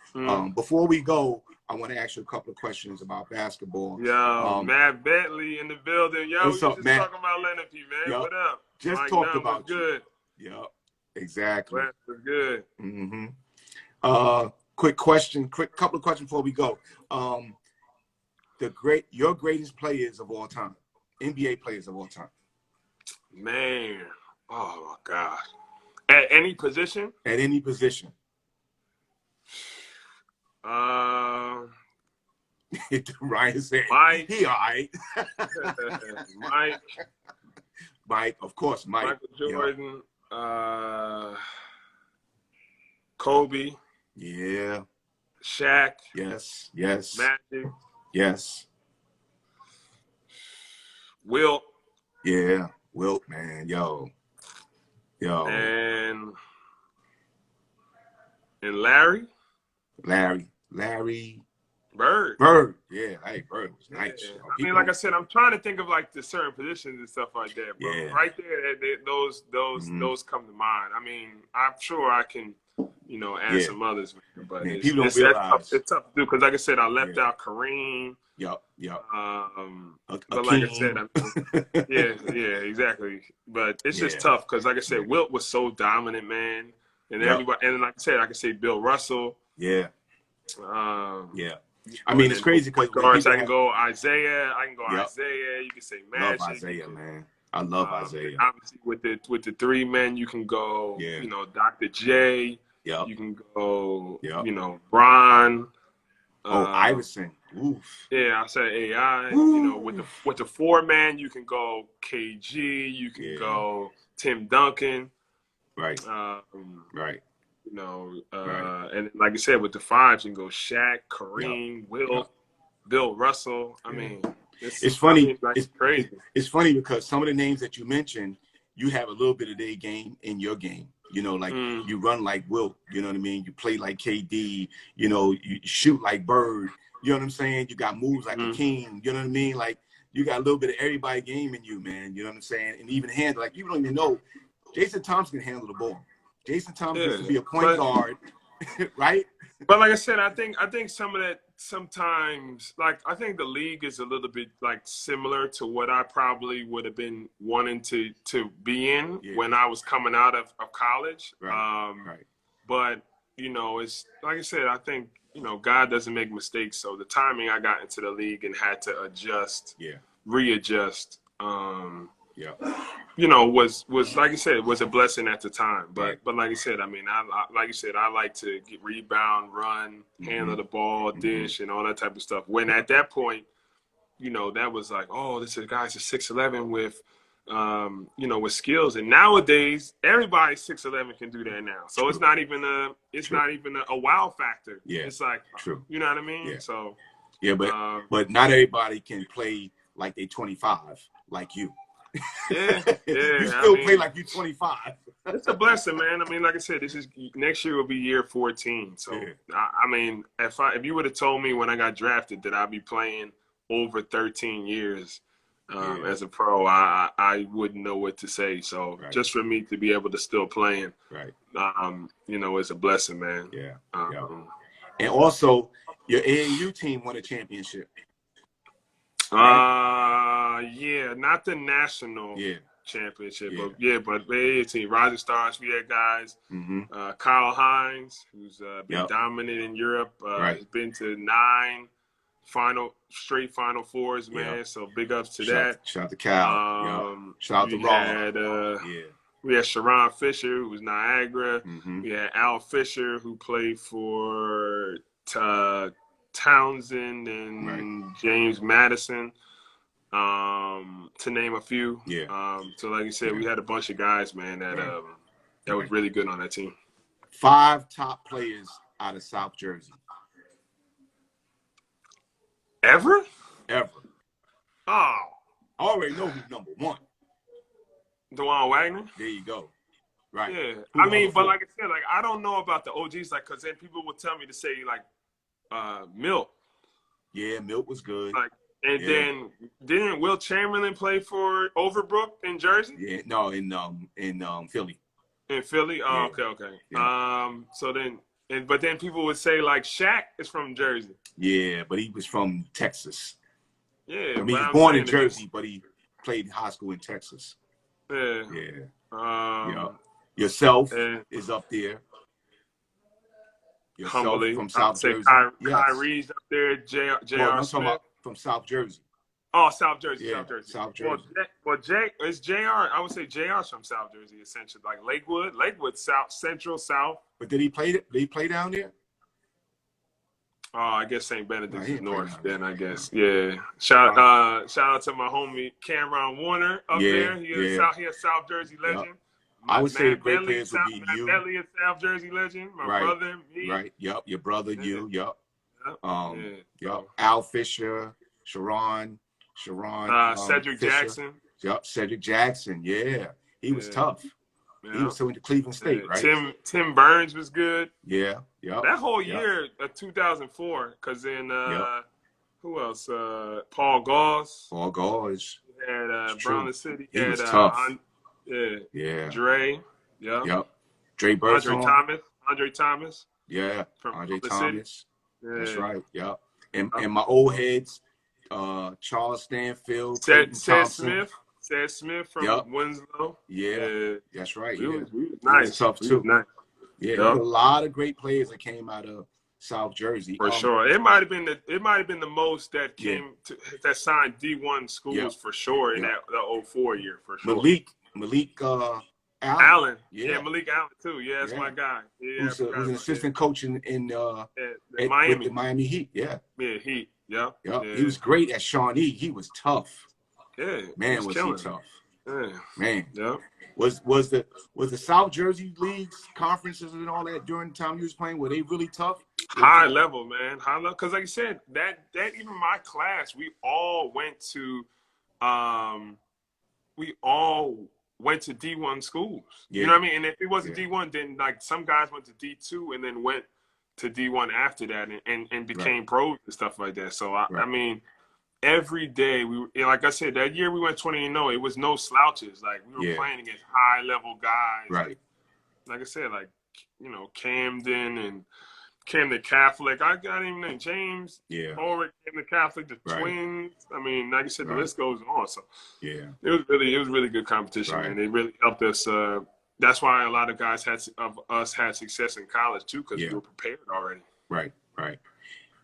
S1: before we go, I want to ask you a couple of questions about basketball.
S2: Yo, Matt Bentley in the building. Yo,
S1: what's up,
S2: just
S1: Matt?
S2: talking about Leonard P, man.
S1: Yep.
S2: What up?
S1: Just
S2: Mike
S1: talked
S2: Nunn
S1: about
S2: was good.
S1: Yep, exactly.
S2: Was good.
S1: Quick couple of questions before we go. Your greatest players of all time, NBA players of all time.
S2: Man, oh my God. At any position?
S1: At any position. Ryan said,
S2: Mike.
S1: He all right.
S2: Mike,
S1: of course, Mike.
S2: Michael Jordan. Kobe.
S1: Yeah.
S2: Shaq.
S1: Yes.
S2: Magic.
S1: Yes.
S2: Wilt.
S1: Yeah. Wilt, man. Yo.
S2: And Larry. Bird. Yeah.
S1: Hey, Bird was nice.
S2: Yeah. I mean, like I said, I'm trying to think of like the certain positions and stuff like that. But right there, those come to mind. I mean, I'm sure I can you know, add
S1: Yeah.
S2: some others. But
S1: Man,
S2: it's
S1: people don't
S2: it's, it's tough.
S1: realize.
S2: It's tough to do because, like I said, I left
S1: Yeah.
S2: out Kareem.
S1: Yup.
S2: But like I said,
S1: Akeem.
S2: I mean, yeah, exactly. But it's just
S1: Yeah.
S2: tough because, like I said,
S1: Yeah.
S2: Wilt was so dominant, man, and
S1: Yep.
S2: everybody. And like I said, I can say Bill Russell.
S1: Yeah.
S2: Um,
S1: Yeah.
S2: you
S1: I
S2: know,
S1: mean,
S2: and
S1: it's
S2: then
S1: crazy because when
S2: guards,
S1: people
S2: I can
S1: have.
S2: go Isaiah. I can go
S1: Yep.
S2: Isaiah. You can say
S1: Love
S2: Magic.
S1: Isaiah, man. I love Isaiah.
S2: Obviously, with the three men, you can go.
S1: Yeah.
S2: You know, Dr. J.
S1: Yep.
S2: You can go.
S1: Yep.
S2: You know, Bron.
S1: Iverson. Oof.
S2: Yeah, I said AI.
S1: Oof.
S2: You know, with the four man, you can go KG. You can go Tim Duncan.
S1: Right. Right.
S2: You know,
S1: Right.
S2: and like I said, with the fives, you can go Shaq, Kareem, Wilt, Bill Russell. I mean,
S1: it's funny.
S2: I mean, like, it's crazy.
S1: It's funny because some of the names that you mentioned, you have a little bit of their game in your game. You know, like you run like Wilt. You know what I mean? You play like KD. You know, you shoot like Bird. You know what I'm saying? You got moves like a king. You know what I mean? Like you got a little bit of everybody game in you, man. You know what I'm saying? And even handle, like you don't even know. Jason Thompson can handle the ball. Jason Thompson used to be a point guard, right?
S2: But like I said, I think some of that sometimes, like I think the league is a little bit like similar to what I probably would have been wanting to be in when I was coming out of college.
S1: Right.
S2: But you know, it's like I said, I think you know God doesn't make mistakes. So the timing I got into the league and had to adjust, readjust. You know, was like I said, was a blessing at the time. But like I said, I mean, I like you said, I like to get rebound, run, handle the ball, dish, and all that type of stuff. When at that point, you know, that was like, oh, this is guy's a 6'11" with, you know, with skills. And nowadays, everybody 6'11" can do that now. So it's not even a wow factor.
S1: Yeah,
S2: it's like, you know what I mean?
S1: Yeah.
S2: So
S1: but not everybody can play like they 25, like you.
S2: Yeah.
S1: You still play like you're 25.
S2: It's a blessing, man. I mean, like I said, next year will be year 14. So I mean, if you would have told me when I got drafted that I'd be playing over 13 years as a pro, I wouldn't know what to say. So just for me to be able to still playing, you know, it's a blessing, man.
S1: Yeah. And also, your AAU team won a championship.
S2: Yeah, not the national championship, but the team, Rising Stars. We had guys, Kyle Hines, who's been dominant in Europe, has been to 9 straight Final Fours, man. So big ups to that.
S1: Shout out to Cal. Shout out to Raw.
S2: We had Sharon Fisher, who was Niagara. We had Al Fisher, who played for Townsend and James Madison, to name a few. So like you said, we had a bunch of guys, man, that was really good on that team.
S1: 5 top players out of South Jersey.
S2: Ever?
S1: Oh, I already know who's number 1.
S2: DeJuan Wagner.
S1: There you go. Right.
S2: Yeah. I mean, but like I said, like I don't know about the OGs, like, cause then people would tell me to say like Milt.
S1: Yeah, Milt was good.
S2: Like, and then didn't Will Chamberlain play for Overbrook in Jersey?
S1: Yeah, no, in Philly.
S2: In Philly? Oh, okay. Yeah. So then, but then people would say like Shaq is from Jersey.
S1: Yeah, but he was from Texas.
S2: Yeah,
S1: I mean, he was born in Jersey, but he played high school in Texas. Yeah. Yourself is up there. Yourself
S2: humbly
S1: from South Jersey.
S2: Kyrie's up there. J.R. Smith.
S1: About from South Jersey.
S2: Oh, South Jersey.
S1: Yeah, South Jersey.
S2: Well, it's J.R. I would say J.R.'s from South Jersey, essentially, like Lakewood, South, Central, South.
S1: But did he play down there?
S2: Oh, I guess St. Benedict's is north. Then I guess, Shout out to my homie Cameron Warner up there. He is a South Jersey legend.
S1: I would say great players would be you.
S2: Matt Bentley, a South Jersey legend. My brother, me.
S1: Right. Yep. Your brother, you. Yep. Al Fisher, Sharon.
S2: Cedric
S1: Fisher.
S2: Jackson.
S1: Yep. Cedric Jackson. Yeah. He was tough. Yeah. He was so into Cleveland State, right?
S2: Tim Burns was good.
S1: Yeah.
S2: That whole year of 2004, because then who else? Paul Gauze. Had Brown City.
S1: He was tough.
S2: Dre.
S1: Yep. Dre Birdsong.
S2: Andre Thomas.
S1: Yeah,
S2: From
S1: Andre
S2: the city.
S1: Thomas.
S2: Yeah.
S1: That's right. Yep. And my old heads, Charles Stanfield, Clayton Thompson.
S2: Sad Smith from
S1: Yep.
S2: Winslow.
S1: Yeah. That's right.
S2: We
S1: Yeah.
S2: was nice.
S1: He was tough
S2: We was
S1: too.
S2: nice.
S1: Yeah. There's a lot of great players that came out of South Jersey.
S2: For sure. It might have been the most that came that signed D1 schools for sure in that the 04 year for sure.
S1: Malik
S2: Allen. Yeah, Malik Allen too. Yeah, that's my guy. Yeah,
S1: who's an assistant coach in
S2: Miami.
S1: with the Miami Heat. Yeah.
S2: Yeah, Heat. Yeah.
S1: He was great at Shawnee. He was tough.
S2: Yeah.
S1: Man, was he tough.
S2: Yeah.
S1: Man.
S2: Yeah.
S1: Was the South Jersey leagues, conferences, and all that during the time you was playing? Were they really tough?
S2: High level, man. High level. Because like you said, that even my class, we all went to D1 schools. Yeah. You know what I mean? And if it wasn't D1, then like some guys went to D2 and then went to D1 after that and became pros and stuff like that. So I mean, every day like I said, that year we went 20-0. It was no slouches. Like we were playing against high level guys.
S1: Right.
S2: Like I said, like Camden Catholic. I got him named James. Yeah. Ulrich, Camden Catholic, the twins. I mean, like I said, the list goes on. So it was really good competition, man. It really helped us. That's why a lot of guys had success in college too, because we were prepared already. Right.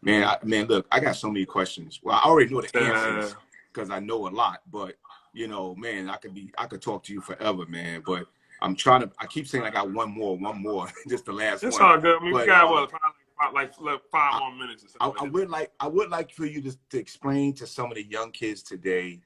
S1: Man, look, I got so many questions. Well, I already know the answers because I know a lot, but man, I could talk to you forever, man. But I keep saying I got one more, just the last one.
S2: It's all good. I mean, we got probably like 5 more minutes or something.
S1: I would like for you to explain to some of the young kids today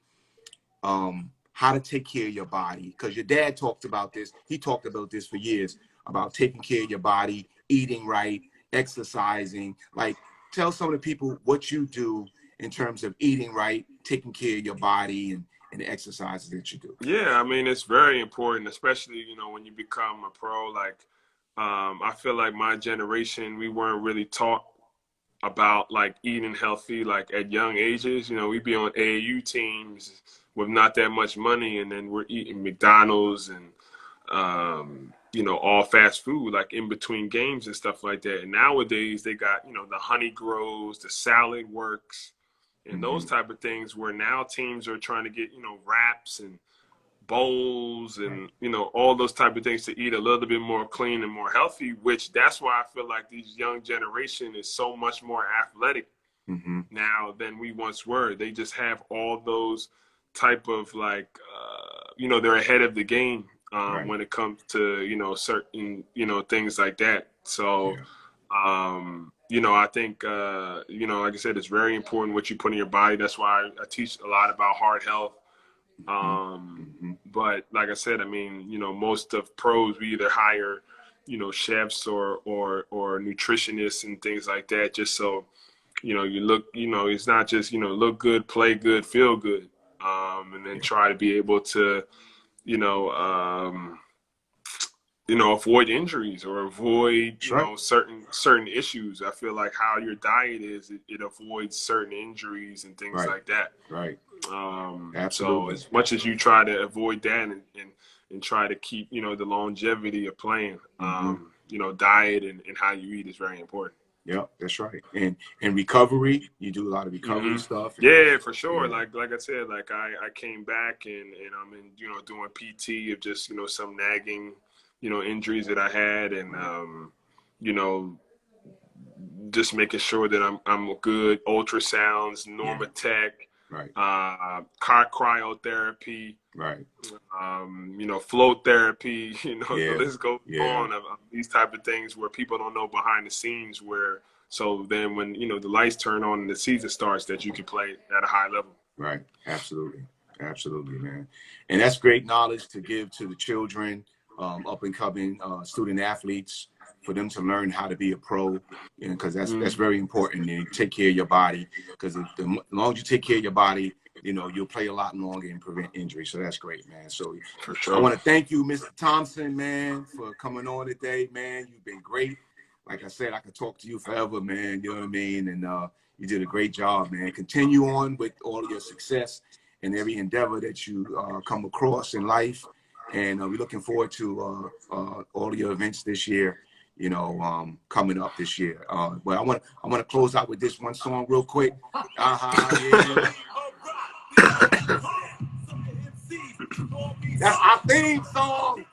S1: how to take care of your body, because your dad talked about this. He talked about this for years, about taking care of your body, eating right, exercising. Like, tell some of the people what you do in terms of eating right, taking care of your body, and the exercises that you do.
S2: Yeah, I mean, it's very important, especially, when you become a pro. Like, I feel like my generation, we weren't really taught about, like, eating healthy, like, at young ages. We'd be on AAU teams with not that much money, and then we're eating McDonald's and, all fast food, like, in between games and stuff like that. And nowadays, they got, the Honey Grows, the Salad Works, and those type of things, where now teams are trying to get, wraps and bowls and, all those type of things to eat a little bit more clean and more healthy, which that's why I feel like these young generation is so much more athletic now than we once were. They just have all those type of like, they're ahead of the game when it comes to, certain, things like that. So, I think, like I said, it's very important what you put in your body. That's why I teach a lot about heart health. But like I said, I mean, most of pros, we either hire, chefs or nutritionists and things like that, just so, you look, it's not just, look good, play good, feel good. And then try to be able to, avoid injuries or avoid, certain issues. I feel like how your diet is, it avoids certain injuries and things like that.
S1: Right.
S2: Absolutely. So as much as you try to avoid that and try to keep, the longevity of playing, diet and how you eat is very important.
S1: Yeah, that's right. And recovery, you do a lot of recovery stuff.
S2: Yeah, for sure. Yeah. Like I said, like I came back and I'm in, doing PT of just, some nagging, injuries that I had, and just making sure that I'm good. Ultrasounds, Normatec, cryotherapy, float therapy, the list goes on of these type of things where people don't know behind the scenes, so then when, the lights turn on and the season starts, that you can play at a high level.
S1: Right. Absolutely, man. And that's great knowledge to give to the children, up and coming student athletes, for them to learn how to be a pro, because that's very important. And take care of your body, because the longer you take care of your body, you'll play a lot longer and prevent injury. So that's great, man. So
S2: for sure.
S1: I want to thank you, Mr. Thompson, man, for coming on today, man. You've been great. Like I said, I could talk to you forever, man. You know what I mean? And you did a great job, man. Continue on with all of your success and every endeavor that you come across in life. And we're looking forward to all of your events this year. you know, coming up this year. But I want to close out with this one song real quick. Yeah. That's our theme song.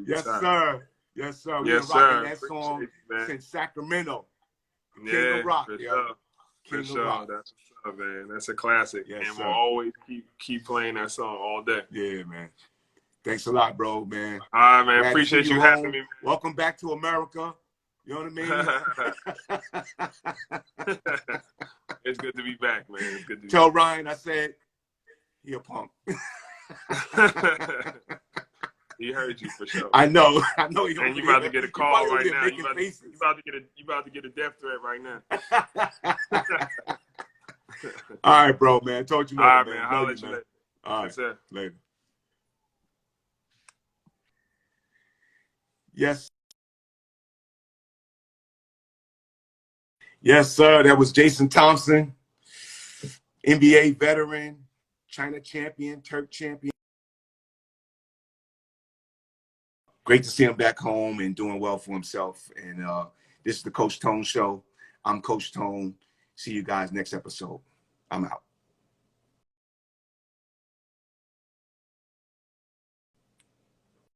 S1: Yes, sir. Yes, sir. We've been rocking that song since Sacramento. King of Rock,
S2: for
S1: yo.
S2: sure.
S1: King
S2: For sure.
S1: of Rock.
S2: That's what's up, man. That's a classic.
S1: Yes,
S2: and
S1: sir.
S2: we'll always keep playing that song all day.
S1: Yeah, man. Thanks a lot, bro, man.
S2: All right, man.
S1: Glad
S2: Appreciate you having me.
S1: Welcome back to America. You know what I mean?
S2: It's good to be back, man. It's good to
S1: Tell Ryan I said he a punk.
S2: He heard you for sure.
S1: I know.
S2: And you about to get a call right now. You about to get a death threat right now.
S1: All right, bro, man. Talk to you later,
S2: all right,
S1: man.
S2: I'll let you later.
S1: All right,
S2: yes, sir.
S1: Later. Yes. Yes, sir. That was Jason Thompson, NBA veteran, China champion, Turk champion. Great to see him back home and doing well for himself. And this is the Coach Tone Show. I'm Coach Tone. See you guys next episode. I'm out.